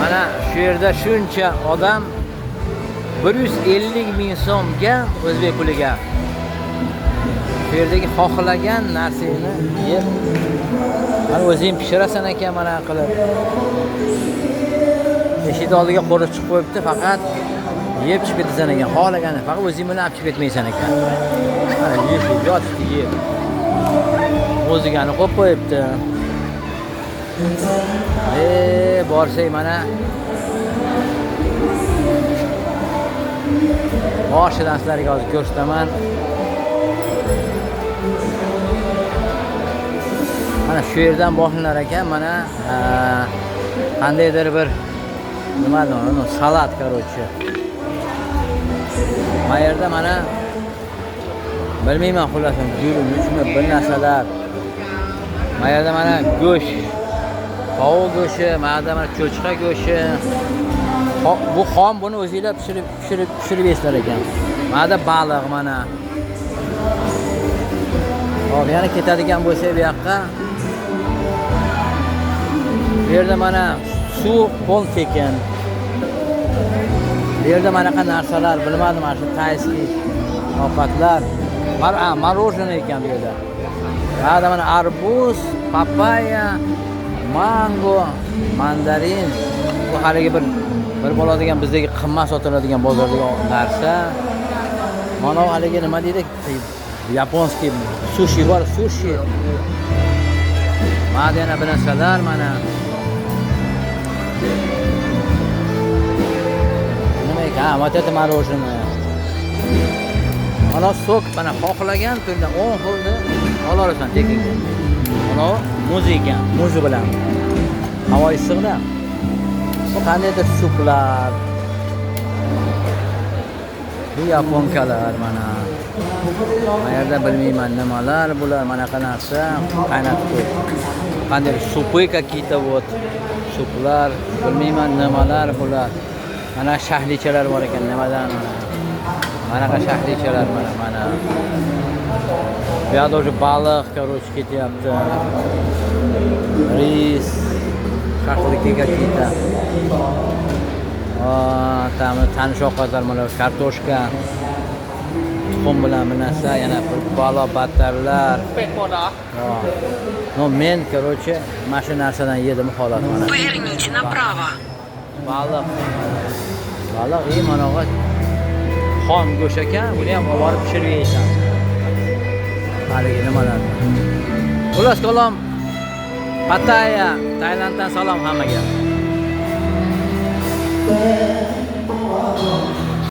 Mana shu yerda shuncha odam 150 ming so'mga o'zbek puliga shu yerdagi xohlagan narsani yeb, mana o'zing pishirasan ekan mana qilib. Eshik oldiga qo'rib chiqib qo'yibdi, faqat yeb chiqib ketasan ekan, xohlagani faqat o'zing bilan olib chiqib ketmaysan ekan. Mana yeb yotibdi, yeb. O'zigani qo'yib qo'yibdi. Borsak mana boshidan sizlarga hozir ko'rsataman. Mana shu yerdan boshlanar ekan, mana qandaydir bir nima deydi, salat короче. Mana yerda mana bilmayman xullas, gulmi, bir narsalar. Mana yerda mana go'sht, tovuq go'shti, mana cho'chqa go'shti. Bu xom, buni o'zingizlar pishirib yeysiz ekan. Mana baliq mana. Hop, yana ketadigan bo'lsa bu yoqqa. Bu yerda mana suv pol tekin. Bu yerda mana qanaqa narsalar, bilmadim, mana shu tayskiy ovqatlar. Marojnoye ekan bu yerda. Mana arbuz, papaya, mango, mandarin. Bu haligi bir bo'ladigan bizdagi qimmat sotiladigan bozordagi narsa. Mana haligi nima deydi? Yaponskiy sushi bor, sushi. Mana yana bir narsalar, mana nima ekan? Вот это мороженое. Mana sok, mana xohlagan turda 10 xilda olasan tekinga. Mana muz ekan, muzi bilan. Havo issiqda. Bu qandaydir suplar. Bu yaponkalar mana. Bu yerda bilmayman nimalar bular, mana qanaqasi qaynatib qo'ydi. Qanday supы какие-то вот, suplar, bilmayman nimalar bular. Mana shahlichalar bor ekan, nimadan mana shahlichalar mana. Bu yerda уже baliq, короче, ketyapti. Ris, shahliki какие-то. Tanish ovqatlar, mana kartoshka, tuxum bilan bir narsa, yana bir balo battarlar. No, men, короче, mana shu narsadan yedim xolos mana. Поверните направо. Baliq, mana bu xom go'sht ekan, buni ham olib pishirib yeysan. Haligi nimalar. Xullas kalom, Pattaya, Tailanddan salom hammaga.